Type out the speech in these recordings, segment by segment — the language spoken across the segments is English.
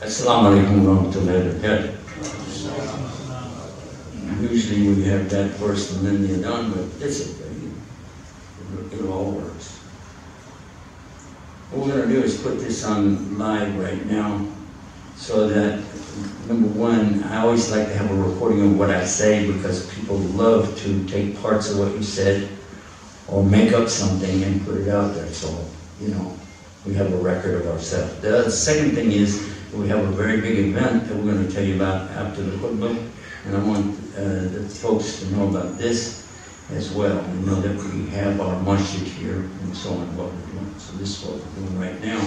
Assalamualikum Warahmatullah. Usually we have that first and then the done, but this is it all works. What we're going to do is put this on live right now so that, number one, I always like to have a recording of what I say because people love to take parts of what you said or make up something and put it out there. So, we have a record of ourselves. The second thing is we have a very big event that we're going to tell you about after the khutbah, and I want the folks to know about this as well. We know that we have our masjid here and so on, what we're doing. So this is what we're doing right now.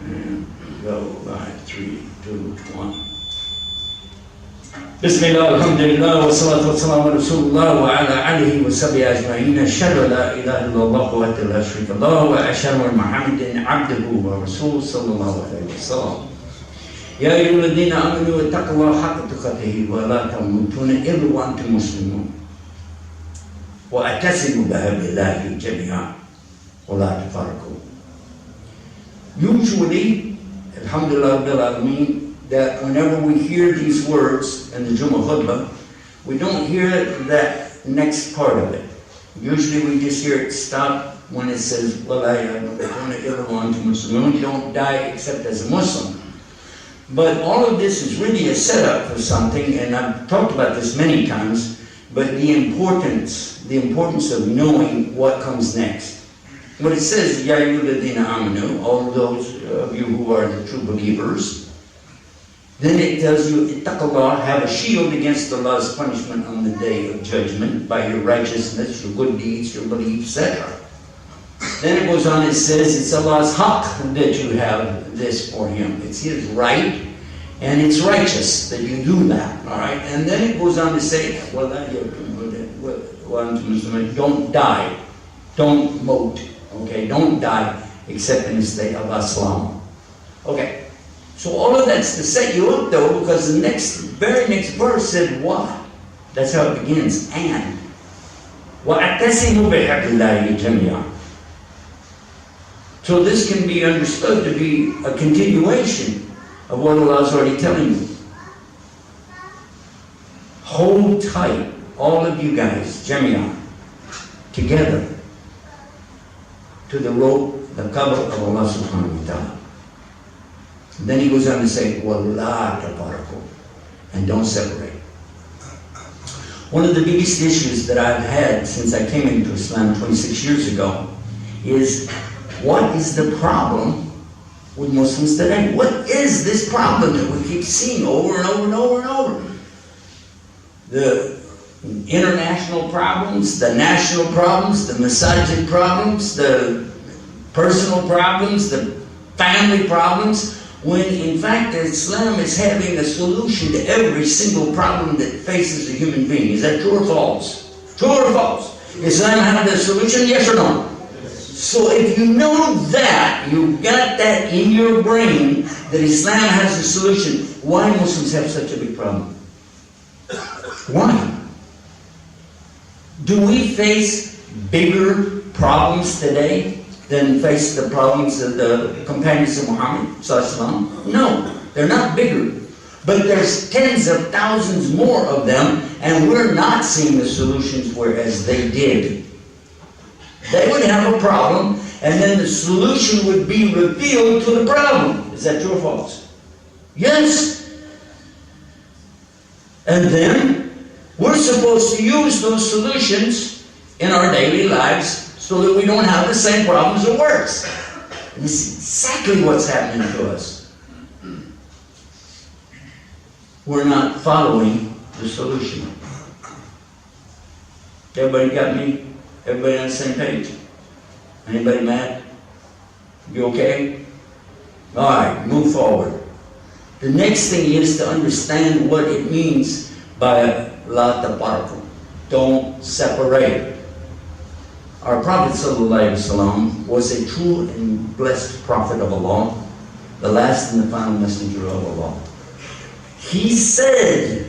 And go live, 3, 2, 1. Bismillah, alhamdulillah, wa salatu wa salamu ala rasulullah wa ala alihi wa sahbihi ajma'in. Ashhadu an la ilaha illallah wahdahu la sharika lahu wa ashhadu anna Muhammadan abduhu wa rasuluhu sallallahu alayhi wa sallam. Ya ayyuhalladhina amanu ittaqullaha haqqa tuqatih wa la tamutunna illa wa antum muslimun. Wa atasimu bihablillahi jami'an wa la tafarraqu. Usually, alhamdulillah rabbil alameen, that whenever we hear these words in the Jummah Khutbah, we don't hear that next part of it. Usually we just hear it stop when it says, you don't die except as a Muslim. But all of this is really a setup for something, and I've talked about this many times, but the importance of knowing what comes next. When it says, Ya ayyuhalladhina amanu, all those of you who are the true believers, then it tells you, ittaqullah, have a shield against Allah's punishment on the day of judgment by your righteousness, your good deeds, your beliefs, etc. Then it goes on, it says, it's Allah's haqq that you have this for Him. It's His right, and it's righteous that you do that, all right? And then it goes on to say, don't die, don't moat, okay? Don't die except in the state of Islam. Okay. So all of that's to set you up though, because the very next verse said what? That's how it begins, and. وَأَعْتَسِمُوا بِحَبْلِ جَمِيعًا. So this can be understood to be a continuation of what Allah is already telling you. Hold tight, all of you guys, jami'an, together, to the rope, the cover of Allah subhanahu wa ta'ala. Then he goes on to say, وَلَا تَفَرَّقُوا, and don't separate. One of the biggest issues that I've had since I came into Islam 26 years ago is, what is the problem with Muslims today? What is this problem that we keep seeing over and over and over and over? The international problems, the national problems, the masajid problems, the personal problems, the family problems, when in fact Islam is having a solution to every single problem that faces a human being. Is that true or false? True or false? Islam has the solution, yes or no? Yes. So if you know that, you've got that in your brain, that Islam has a solution, why Muslims have such a big problem? Why? Do we face bigger problems today than face the problems of the companions of Muhammad? No, they're not bigger. But there's tens of thousands more of them, and we're not seeing the solutions whereas they did. They would have a problem, and then the solution would be revealed to the problem. Is that true or false? Yes. And then we're supposed to use those solutions in our daily lives so that we don't have the same problems or worse. And this is exactly what's happening to us. We're not following the solution. Everybody got me? Everybody on the same page? Anybody mad? You okay? All right, move forward. The next thing is to understand what it means by la tafarraqu. Don't separate. Our Prophet ﷺ was a true and blessed prophet of Allah, the last and the final messenger of Allah. He said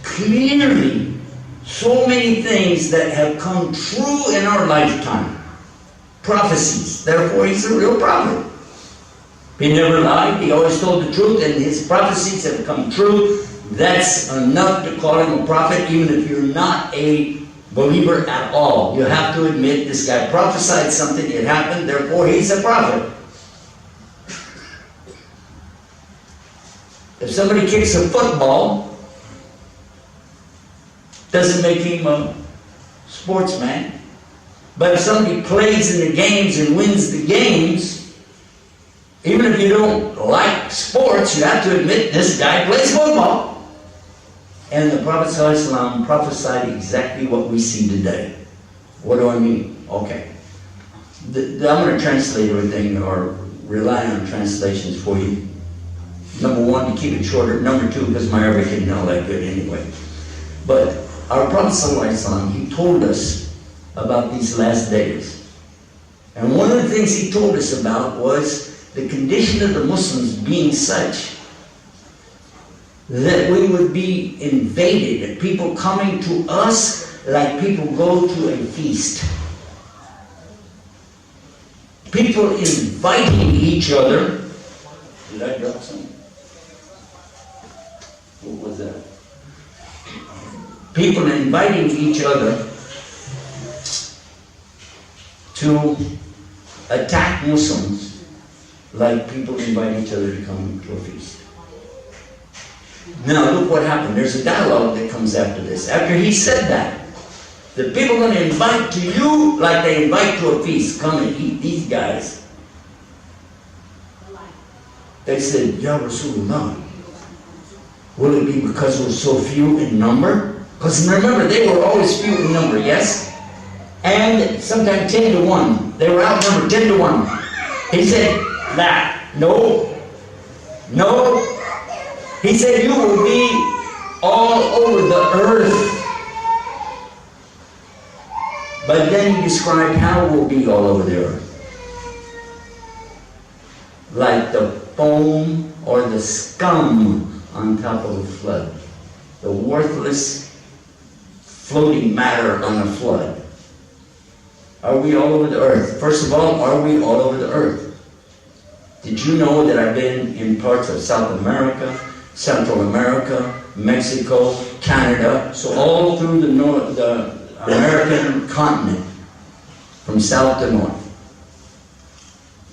clearly so many things that have come true in our lifetime. prophecies. Therefore, he's a real prophet. He never lied. He always told the truth, and his prophecies have come true. That's enough to call him a prophet, even if you're not a believer at all. You have to admit this guy prophesied something, it happened, therefore he's a prophet. If somebody kicks a football, doesn't make him a sportsman. But if somebody plays in the games and wins the games, even if you don't like sports, you have to admit this guy plays football. And the Prophet ﷺ prophesied exactly what we see today. What do I mean? Okay. I'm going to translate everything or rely on translations for you. Number one, to keep it shorter. Number two, because my Arabic isn't all that good anyway. But our Prophet ﷺ, he told us about these last days. And one of the things he told us about was the condition of the Muslims being such that we would be invaded, and people coming to us like people go to a feast. People inviting each other. Did I drop something? What was that? People inviting each other to attack Muslims like people invite each other to come to a feast. Now look what happened. There's a dialogue that comes after this. After he said that, the people are going to invite to you like they invite to a feast. Come and eat these guys. They said, Ya Rasulullah, will it be because we're so few in number? Because remember, they were always few in number, yes? And sometimes 10 to 1. They were outnumbered 10 to 1. He said, that. No. No. He said, you will be all over the earth. But then he described how we'll be all over the earth. Like the foam or the scum on top of a flood. The worthless floating matter on a flood. Are we all over the earth? First of all, are we all over the earth? Did you know that I've been in parts of South America, Central America, Mexico, Canada, so all through the American continent, from south to north.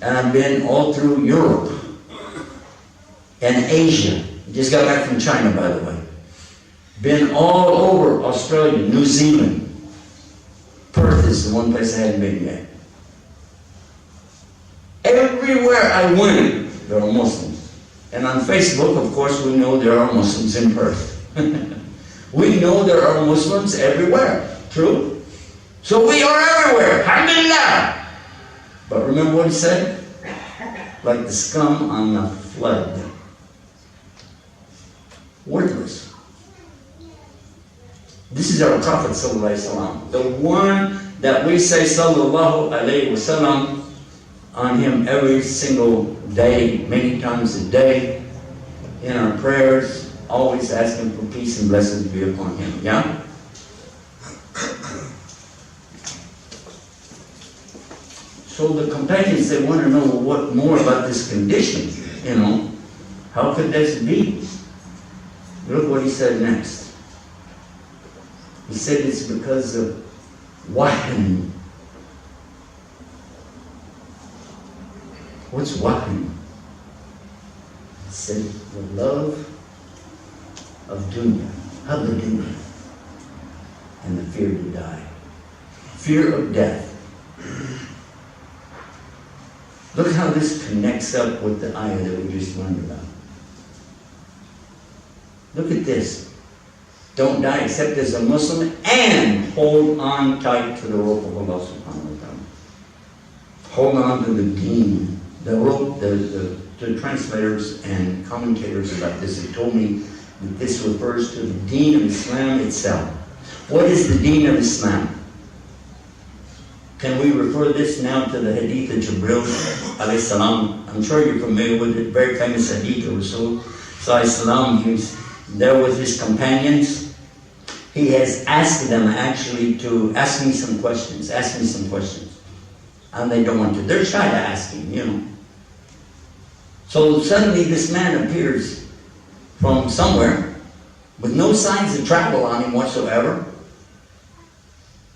And I've been all through Europe and Asia. Just got back from China, by the way. Been all over Australia, New Zealand. Perth is the one place I hadn't been yet. Everywhere I went, there are Muslims. And on Facebook, of course, we know there are Muslims in Perth. We know there are Muslims everywhere. True? So we are everywhere. Alhamdulillah. But remember what he said? Like the scum on the flood. Worthless. This is our Prophet ﷺ, the one that we say sallallahu alayhi wasallam on him every single day, many times a day, in our prayers, always asking for peace and blessings be upon him. Yeah? So the companions, they want to know what more about this condition, you know. How could this be? Look what he said next. He said it's because of wahan. What's wahan? He said the love of dunya, of the dunya, and the fear to die. Fear of death. Look how this connects up with the ayah that we just learned about. Look at this. Don't die except as a Muslim and hold on tight to the rope of Allah subhanahu wa ta'ala. Hold on to the deen. The rope, the translators and commentators about this have told me that this refers to the deen of Islam itself. What is the deen of Islam? Can we refer this now to the Hadith of Jibril alayhi salam? I'm sure you're familiar with it. Very famous Hadith of Rasul sallallahu alayhi salam. He was there with his companions. He has asked them actually to ask me some questions. Ask me some questions. and they don't want to. They're shy to ask him, you know. So suddenly this man appears from somewhere with no signs of travel on him whatsoever.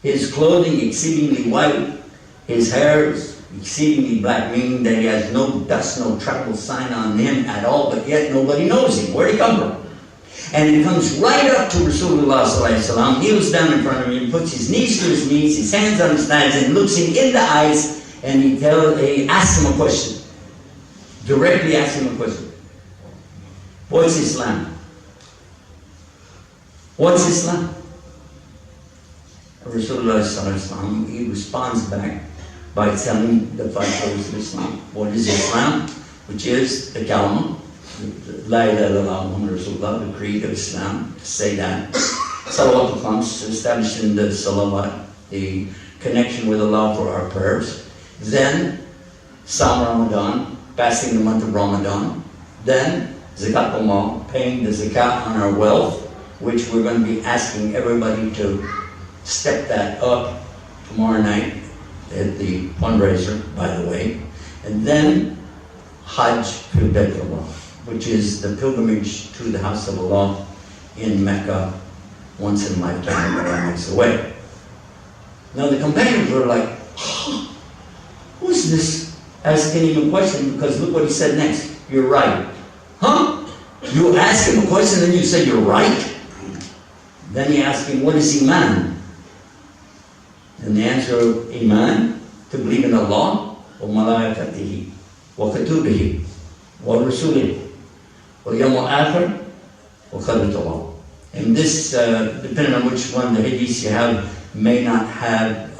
His clothing exceedingly white, his hair is exceedingly black, meaning that he has no dust, no travel sign on him at all, but yet nobody knows him. Where'd he come from? And he comes right up to Rasulullah sallallahu alaihi wasallam, kneels down in front of him, puts his knees to his knees, his hands on his thighs, and looks him in the eyes, and he asks him a question. Directly asks him a question. What's Islam? What's Islam? Rasulullah sallallahu alaihi wasallam, he responds back by telling the 5 pillars of Islam. What is Islam? Which is the kalama, La ilaha illallah Muhammad Rasulullah, the creed of Islam, to say that. Salawat al-Khams, establishing the salawat, the connection with Allah for our prayers. Then, Sam Ramadan, fasting the month of Ramadan. Then, Zakat al-Mal, paying the zakat on our wealth, which we're going to be asking everybody to step that up tomorrow night at the fundraiser, by the way. And then, Hajj fil Baytullah, which is the pilgrimage to the house of Allah in Mecca once in a lifetime that Allah makes the way. Now the companions were like, oh, who's this asking him a question? Because look what he said next. You're right. Huh? You ask him a question and you say you're right? Then he asked him, what is Iman? And the answer of Iman, to believe in Allah, wa malaikatihi, wa kutubihi, wa rusulihi, wa yawm al-akhir, wa qadratullah. And this, depending on which one the hadiths you have, may not have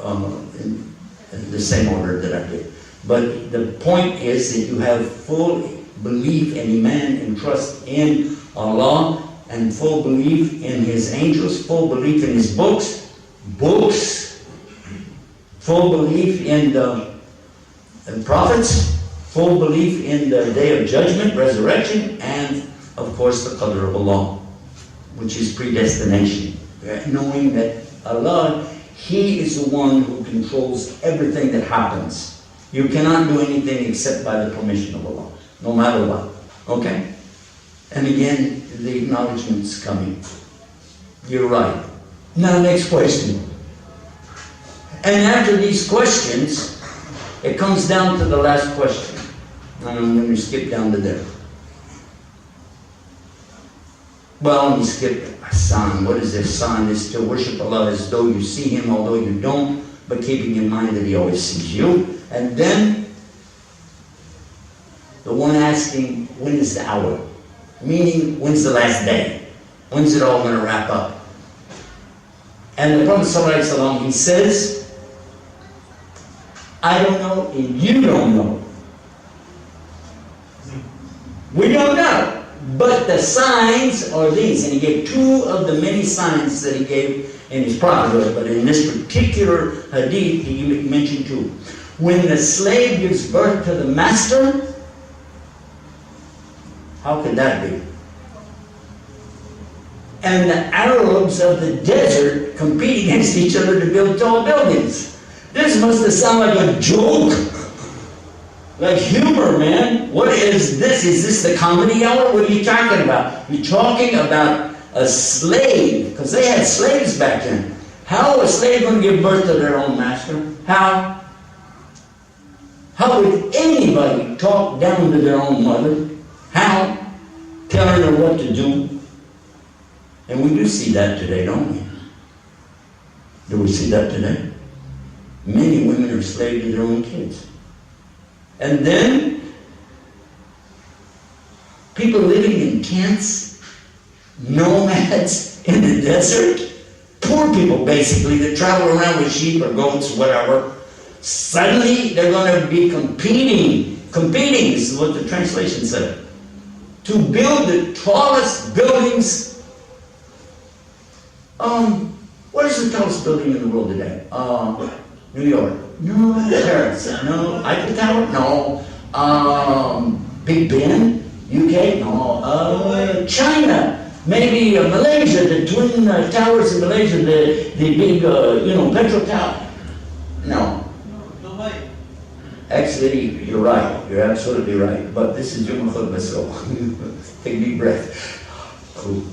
in the same order that I did. But the point is that you have full belief and iman and trust in Allah, and full belief in His angels, full belief in His books, full belief in the prophets, full belief in the day of judgment, resurrection, and of course the qadr of Allah, which is predestination. Knowing that Allah, He is the one who controls everything that happens. You cannot do anything except by the permission of Allah, no matter what. Okay? And again, the acknowledgement's coming. You're right. Now, next question. And after these questions, it comes down to the last question. And I'm going to skip down to there. Well, let me skip Ihsan. What is Ihsan? Is to worship Allah as though you see Him, although you don't, but keeping in mind that He always sees you. And then, the one asking, when is the hour? Meaning, when's the last day? When's it all going to wrap up? And the Prophet ﷺ, he says, I don't know and you don't know. We don't know. But the signs are these. And he gave 2 of the many signs that he gave in his prophethood. But in this particular hadith, he mentioned 2. When the slave gives birth to the master, how could that be? And the Arabs of the desert compete against each other to build tall buildings. This must have sounded like a joke. Like humor, man. What is this? Is this the comedy hour? What are you talking about? You're talking about a slave, because they had slaves back then. How are a slave going to give birth to their own master? How? How would anybody talk down to their own mother? How? Telling her what to do. And we do see that today, don't we? Do we see that today? Many women are slaves to their own kids. And then, people living in tents, nomads in the desert, poor people basically that travel around with sheep or goats or whatever, suddenly they're going to be competing, this is what the translation said, to build the tallest buildings. What is the tallest building in the world today? New York. No. Paris. No. Eiffel Tower? No. Big Ben? UK? No. China. Maybe Malaysia, the twin towers in Malaysia, the big, Petro Tower. No. Actually, you're right. You're absolutely right. But this is Yom Khutbah, so take a deep breath. Cool.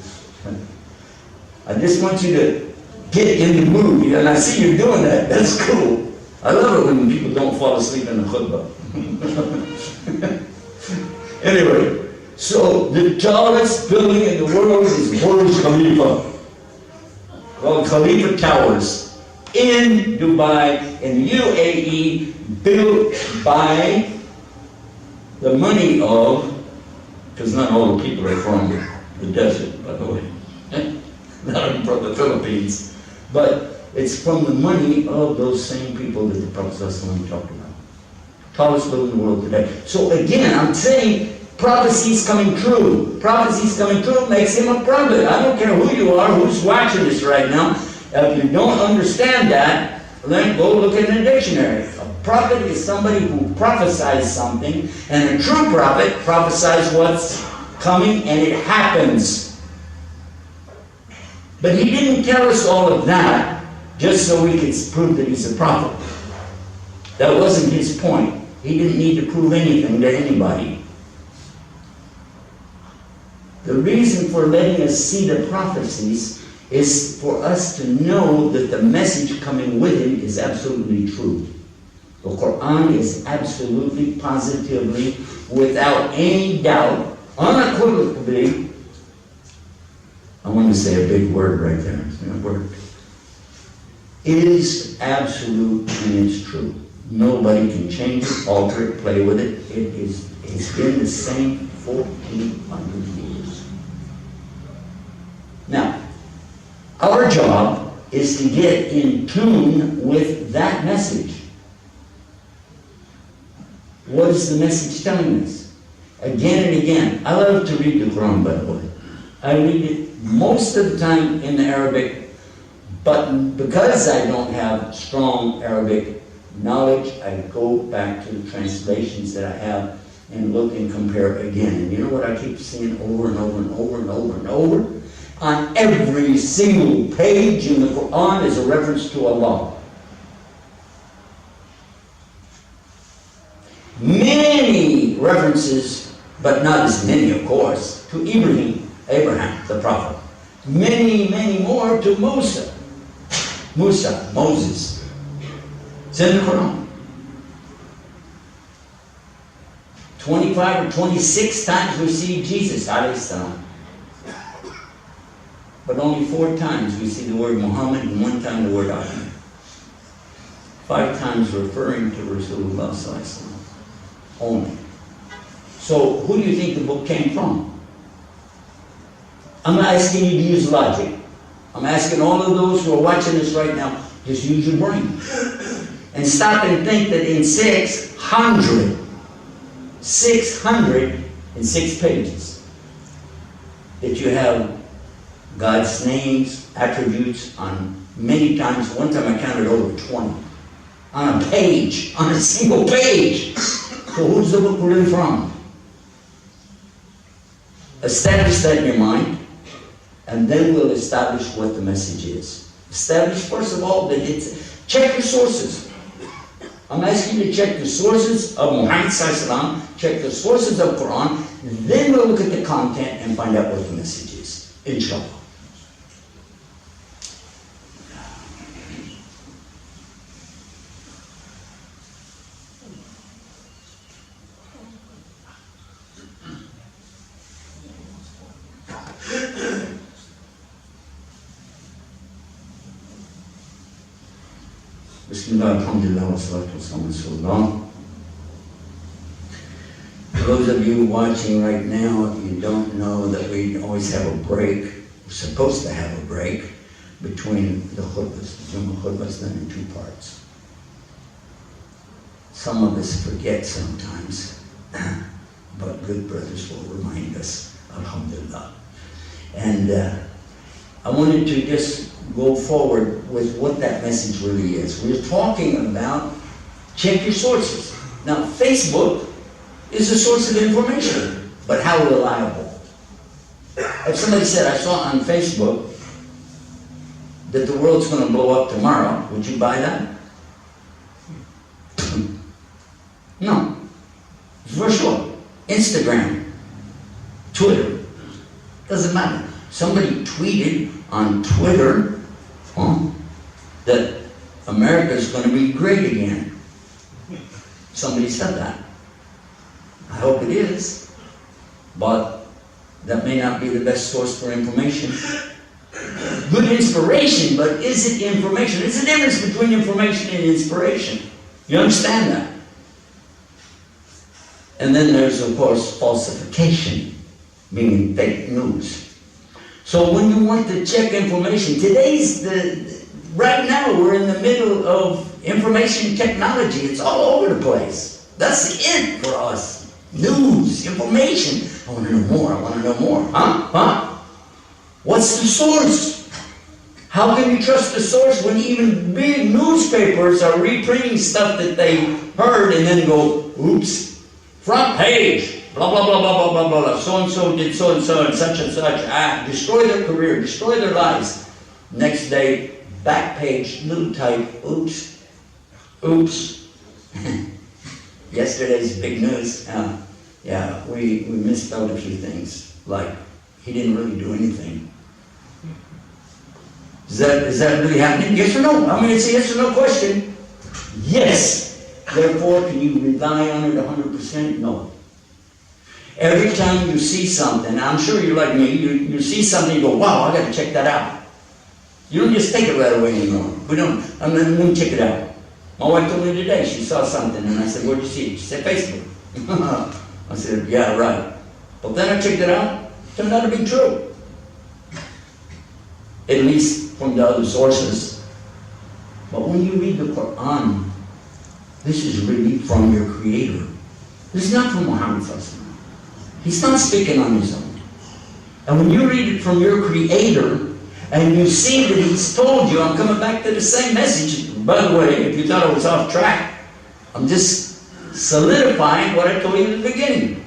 I just want you to get in the mood, and I see you doing that. That's cool. I love it when people don't fall asleep in the khutbah. Anyway, so the tallest building in the world is Burj Khalifa, called Khalifa Towers, in Dubai, in the UAE, built by the money of, because not all the people are from the desert, by the way, not from the Philippines, but it's from the money of those same people that the Prophet ﷺ talked about. Tallest building in the world today. So again, I'm saying prophecy's coming true. Prophecy's coming true makes him a prophet. I don't care who you are, who's watching this right now. If you don't understand that, then go look in the dictionary. A prophet is somebody who prophesies something, and a true prophet prophesies what's coming, and it happens. But he didn't tell us all of that just so we could prove that he's a prophet. That wasn't his point. He didn't need to prove anything to anybody. The reason for letting us see the prophecies is for us to know that the message coming with it is absolutely true. The Quran is absolutely, positively, without any doubt, unequivocally, I want to say a big word right there, is absolute and it's true. Nobody can change it, alter it, play with it. It's been the same 1,400 years. Now, our job is to get in tune with that message. What is the message telling us? Again and again. I love to read the Quran, by the way. I read it most of the time in the Arabic, but because I don't have strong Arabic knowledge, I go back to the translations that I have and look and compare again. And you know what I keep seeing over and over and over and over and over? On every single page in the Quran is a reference to Allah. Many references, but not as many, of course, to Abraham, the prophet. Many, many more to Moses. It's in the Quran. 25 or 26 times we see Jesus, alayhi salam. But only 4 times we see the word Muhammad and 1 time the word Ahmed. 5 times referring to Rasulullah sallallahu alaihi wasallam. Only. So who do you think the book came from? I'm not asking you to use logic. I'm asking all of those who are watching this right now, just use your brain. And stop and think that in 606 pages, that you have God's names, attributes on many times. One time I counted over 20. On a page, on a single page. So who's the book really from? Establish that in your mind, and then we'll establish what the message is. Establish, first of all, that it's, check your sources. I'm asking you to check the sources of Muhammad sallallahu alaihi wasallam, check the sources of Quran, then we'll look at the content and find out what the message is. Inshallah. Bismillah, alhamdulillah, wa salatu wa salam. For those of you watching right now, if you don't know that we always have a break, we're supposed to have a break between the khutbahs. The Jummah khutbahs done in 2 parts. Some of us forget sometimes, but good brothers will remind us, alhamdulillah. And I wanted to just go forward with what that message really is. We're talking about check your sources. Now, Facebook is a source of information, but how reliable? If somebody said, I saw on Facebook that the world's going to blow up tomorrow, would you buy that? No. For sure. Instagram, Twitter, doesn't matter. Somebody tweeted on Twitter that America's going to be great again. Somebody said that. I hope it is, but that may not be the best source for information. Good inspiration, but is it information? There's a difference between information and inspiration. You understand that? And then there's, of course, falsification, meaning fake news. So when you want to check information, right now we're in the middle of information technology. It's all over the place. That's it for us. News, information. I want to know more, I want to know more. Huh? What's the source? How can you trust the source when even big newspapers are reprinting stuff that they heard and then go, oops, front page, blah, blah, blah, blah, blah, blah, blah, so-and-so did so-and-so and such, destroy their career, destroy their lives. Next day, back page, little type, oops, oops. Yesterday's big news, we misspelled a few things, like he didn't really do anything. Is that really happening? Yes or no? I mean, it's a yes or no question. Yes. Therefore, can you rely on it 100%? No. Every time you see something, I'm sure you're like me, you see something, you go, wow, I got to check that out. You don't just take it right away anymore. We don't check it out. My wife told me today, she saw something, and I said, where'd you see it? She said, Facebook. I said, yeah, right. But then I checked it out. It turned out to be true. At least from the other sources. But when you read the Quran, this is really from your Creator. This is not from Muhammad. He's not speaking on his own. And when you read it from your Creator, and you see that He's told you, I'm coming back to the same message. By the way, if you thought I was off track, I'm just solidifying what I told you in the beginning.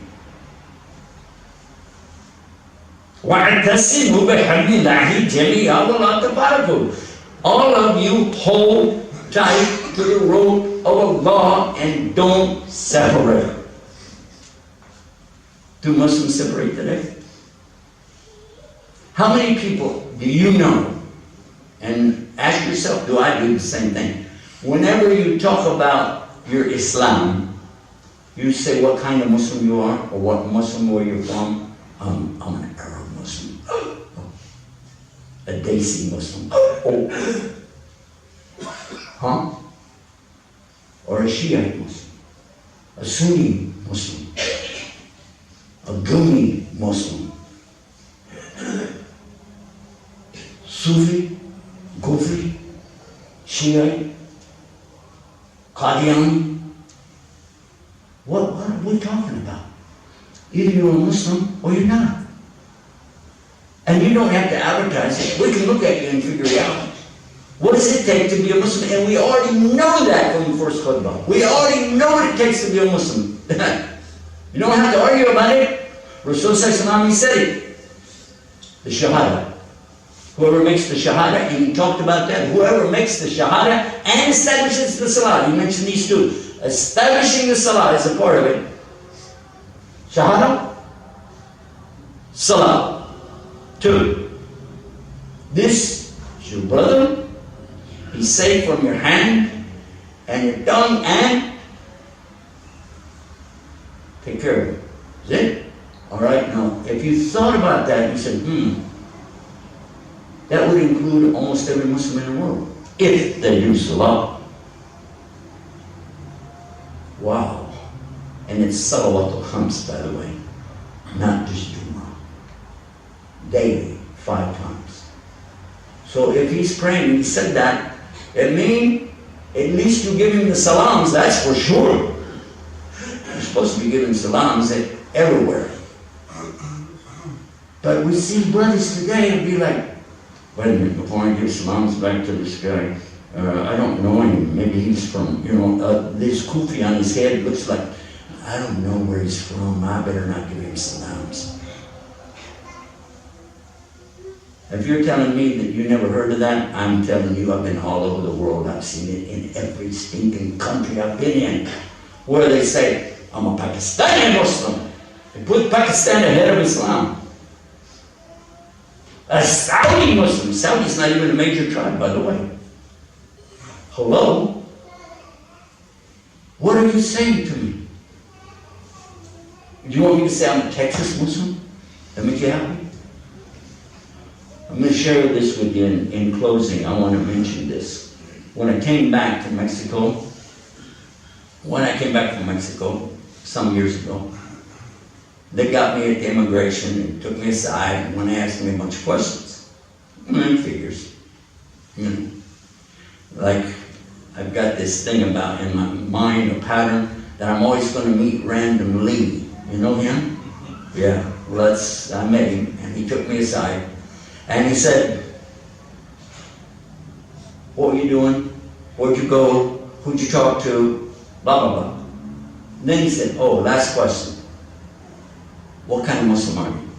وَاعْتَصِمُوا بِحَبْلِ اللَّهِ جَمِيعًا وَلَا تَفَرَّقُوا. All of you hold tight to the rope of Allah and don't separate. Do Muslims separate today? How many people do you know? And ask yourself, do I do the same thing? Whenever you talk about your Islam, you say what kind of Muslim you are, or what Muslim where you're from. I'm an Arab Muslim. A Desi Muslim. Huh? Or a Shiite Muslim. A Sunni Muslim. A Gunni Muslim. Sufi, Kufi, Shiite, Qadiani. What are we talking about? Either you're a Muslim or you're not. And you don't have to advertise it. We can look at you and figure it out. What does it take to be a Muslim? And we already know that from the first khutbah. We already know what it takes to be a Muslim. You don't have to argue about it. Rasul Sallallahu said it. The Shahada. Whoever makes the Shahada, and he talked about that, whoever makes the Shahada and establishes the Salah, you mentioned these two. Establishing the Salah is a part of it. Shahada, Salah. 2. This is your brother. He's safe from your hand and your tongue, and take care of it. Is it? Alright, now, if you thought about that, you said, that would include almost every Muslim in the world, if they do Salah. Wow. And it's Salawatul Khams, by the way, not just Jummah. Daily, 5 times. So if he's praying, he said that, it means at least you give him the salams, that's for sure. You're supposed to be giving salams everywhere. But we see brothers today and be like, wait a minute, before I give salams back to this guy, I don't know him, maybe he's from, this kufi on his head looks like, I don't know where he's from, I better not give him salams. If you're telling me that you never heard of that, I'm telling you I've been all over the world. I've seen it in every stinking country I've been in. where they say, I'm a Pakistani Muslim. They put Pakistan ahead of Islam. A Saudi Muslim. Saudi's not even a major tribe, by the way. Hello? What are you saying to me? Do you want me to say I'm a Texas Muslim? That make you happy? I'm going to share this with you in closing. I want to mention this. When I came back from Mexico, some years ago, they got me at the immigration and took me aside and when they asked me a bunch of questions. Figures. Like, I've got this thing about in my mind, a pattern, that I'm always going to meet randomly. You know him? Yeah. Well, I met him and he took me aside and he said, what were you doing? Where'd you go? Who'd you talk to? Blah, blah, blah. And then he said, oh, last question. What kind of Muslim are you?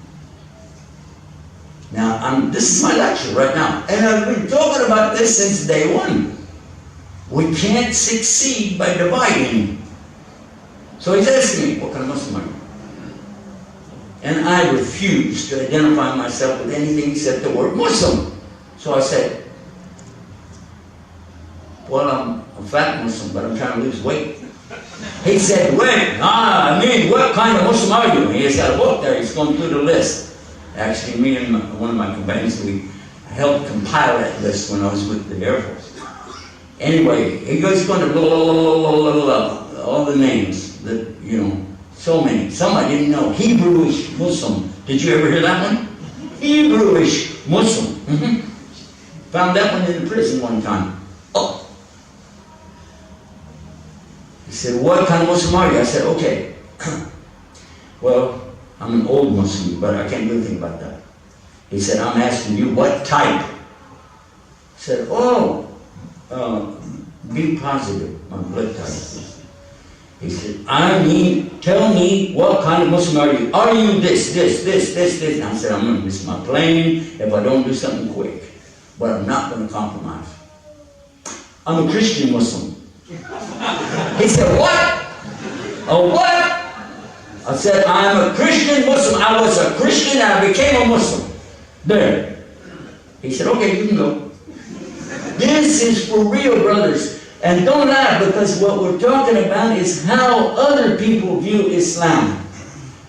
Now, this is my lecture right now. And I've been talking about this since day one. We can't succeed by dividing. So he's asking me, what kind of Muslim are you? And I refused to identify myself with anything except the word Muslim. So I said, well, I'm a fat Muslim, but I'm trying to lose weight. He said, what kind of Muslim are you? And he's got a book there, he's going through the list. Actually, me and one of my companions, we helped compile that list when I was with the Air Force. Anyway, he goes going to blah, blah, blah, blah, blah, blah, all the names that, so many. Some I didn't know. Hebrewish Muslim. Did you ever hear that one? Hebrewish Muslim. Found that one in the prison one time. Oh. He said, what kind of Muslim are you? I said, okay. Well, I'm an old Muslim, but I can't do anything about that. He said, I'm asking you, what type? I said, B positive, my blood type. He said, tell me what kind of Muslim are you? Are you this? And I said, I'm going to miss my plane if I don't do something quick. But I'm not going to compromise. I'm a Christian Muslim. He said, what? A what? I said, I'm a Christian Muslim. I was a Christian and I became a Muslim. There. He said, okay, you can go. This is for real, brothers. And don't laugh, because what we're talking about is how other people view Islam.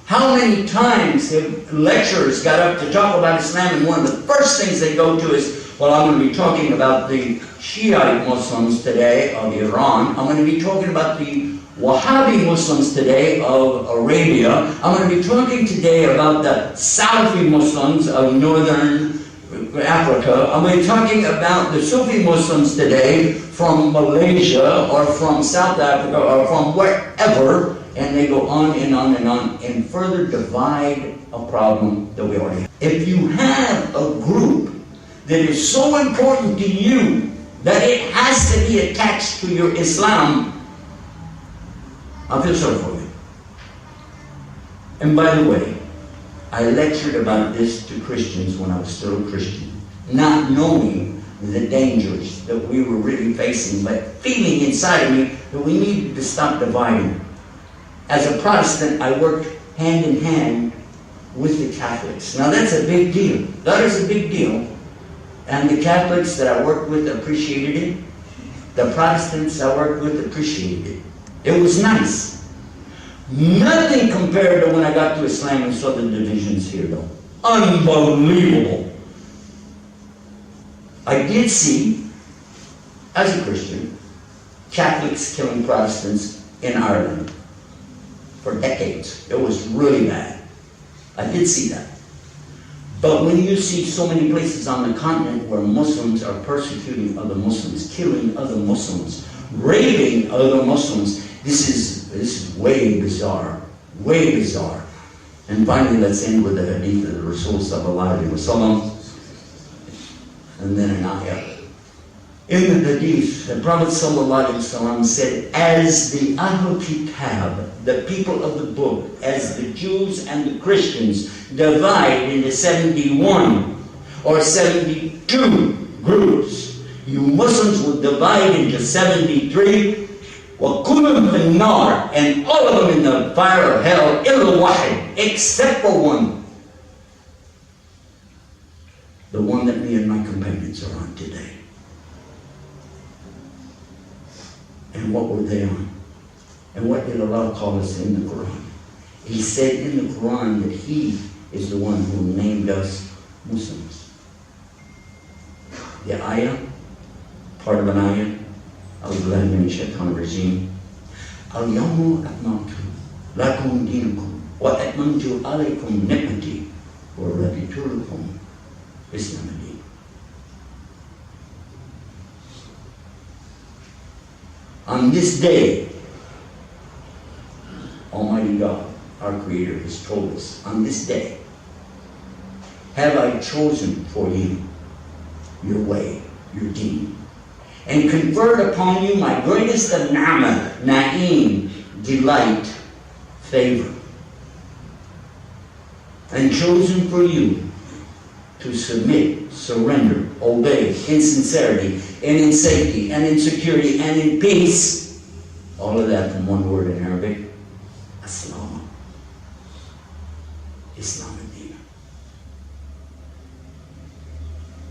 How many times have lecturers got up to talk about Islam and one of the first things they go to is, well, I'm going to be talking about the Shiite Muslims today of Iran. I'm going to be talking about the Wahhabi Muslims today of Arabia. I'm going to be talking today about the Salafi Muslims of northern Africa. I'm going to be talking about the Sufi Muslims today from Malaysia or from South Africa or from wherever, and they go on and on and on and further divide a problem that we already have. If you have a group that is so important to you that it has to be attached to your Islam, I feel sorry for you. And by the way, I lectured about this to Christians when I was still a Christian, not knowing the dangers that we were really facing, but feeling inside of me that we needed to stop dividing. As a Protestant, I worked hand in hand with the Catholics. Now that's a big deal. That is a big deal. And the Catholics that I worked with appreciated it. The Protestants I worked with appreciated it. It was nice. Nothing compared to when I got to Islam and saw the divisions here, though. Unbelievable. I did see, as a Christian, Catholics killing Protestants in Ireland for decades. It was really bad. I did see that. But when you see so many places on the continent where Muslims are persecuting other Muslims, killing other Muslims, raping other Muslims, this is way bizarre. Way bizarre. And finally, let's end with the hadith of the Rasul sallallahu alaihi wasallam. And then an ayah. In the hadith, the Prophet sallallahu alaihi wasallam said, as the Ahlul Kitab, the people of the book, as the Jews and the Christians divide into 71 or 72 groups, you Muslims will divide into 73 وَكُلُّهُمْ فِي النَّارِ, and all of them in the fire of hell, إِلَّا وَاحِدٍ, except for one. The one that me and my companions are on today. And what were they on? And what did Allah call us in the Quran? He said in the Quran that He is the one who named us Muslims. The ayah, part of an ayah, Al-Billahi min ash-shaytan ar-rajeem, Al-yawma akmaltu lakum dinakum wa atmamtu alaykum ni'mati wa raditu lakum Islam. On this day, Almighty God, our Creator, has told us, on this day, have I chosen for you your way, your deen, and conferred upon you my greatest of ni'mah, na'im, delight, favor, and chosen for you to submit, surrender, obey in sincerity, and in safety, and in security, and in peace. All of that from one word in Arabic, Aslam. Islam al-Din.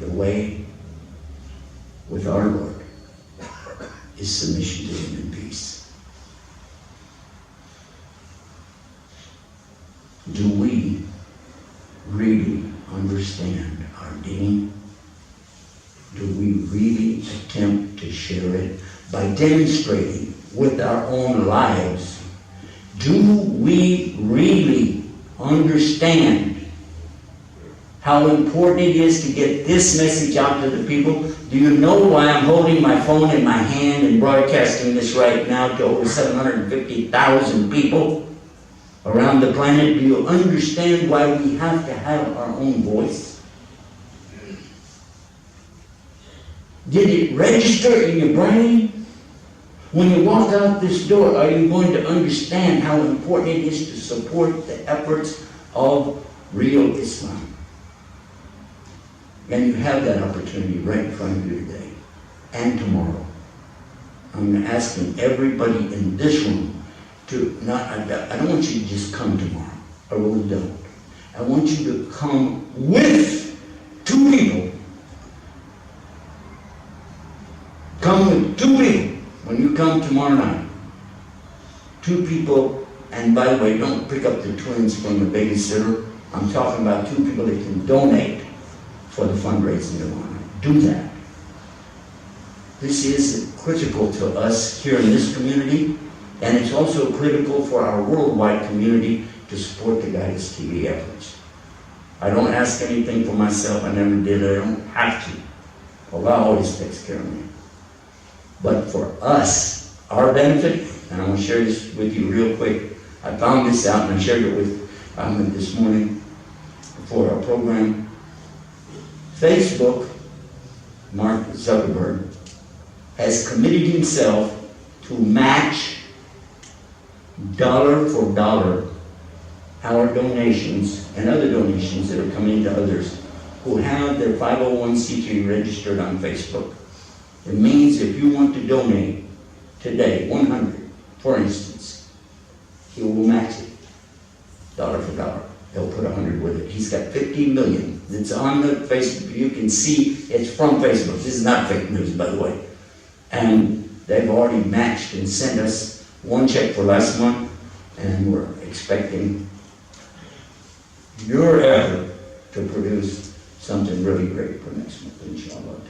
The way with our Lord is submission to Him in peace. Do we really understand our deen? Do we really attempt to share it by demonstrating with our own lives? Do we really understand how important it is to get this message out to the people? Do you know why I'm holding my phone in my hand and broadcasting this right now to over 750,000 people around the planet? Do you understand why we have to have our own voice? Did it register in your brain? When you walk out this door, are you going to understand how important it is to support the efforts of real Islam? And you have that opportunity right in front of you today and tomorrow. I'm asking everybody in this room to I don't want you to just come tomorrow. I really don't. I want you to come with two people. Come with two people when you come tomorrow night. Two people, and by the way, don't pick up the twins from the babysitter. I'm talking about two people that can donate for the fundraising tomorrow night. Do that. This is critical to us here in this community, and it's also critical for our worldwide community to support the Guidance TV efforts. I don't ask anything for myself. I never did. I don't have to. Allah always takes care of me. But for us, our benefit, and I want to share this with you real quick. I found this out and I shared it with this morning for our program. Facebook, Mark Zuckerberg, has committed himself to match dollar for dollar our donations and other donations that are coming to others who have their 501c3 registered on Facebook. It means if you want to donate today, 100, for instance, he will match it, dollar for dollar. He'll put 100 with it. He's got 15 million. It's on the Facebook. You can see it's from Facebook. This is not fake news, by the way. And they've already matched and sent us one check for last month, and we're expecting your effort to produce something really great for next month, inshallah.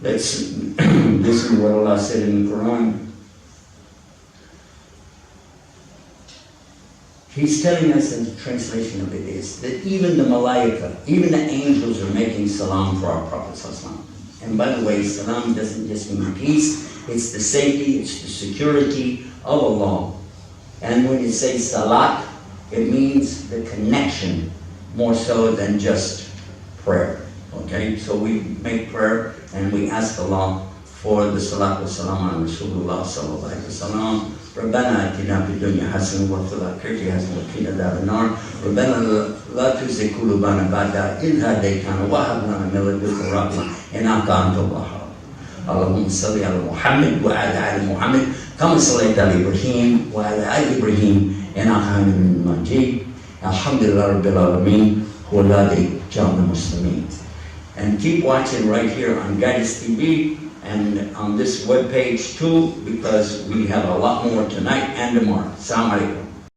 Let's listen to what Allah said in the Quran. He's telling us in the translation of it is that even the malaika, even the angels are making salam for our Prophet ﷺ. And by the way, salam doesn't just mean peace, it's the safety, it's the security of Allah. And when you say salat, it means the connection more so than just prayer. Okay, so we make prayer and we ask Allah for the salat wa salam on Rasulullah sallallahu alaihi wasallam. ربنا اتنا في الدنيا حسنة وفي الآخرة حسنة وقنا عذاب النار. ربنا لا تزغ قلوبنا بعد إذ هديتنا وهب لنا من لدنك رحمة إنك أنت الوهاب. اللهم صل على محمد وعلى آل محمد كما صليت على إبراهيم وعلى آل إبراهيم إنك حميد مجيد الحمد لله رب العالمين هو الذي جعلنا مسلمين. And keep watching right here on Guidance TV and on this webpage too, because we have a lot more tonight and tomorrow. Assalamualaikum.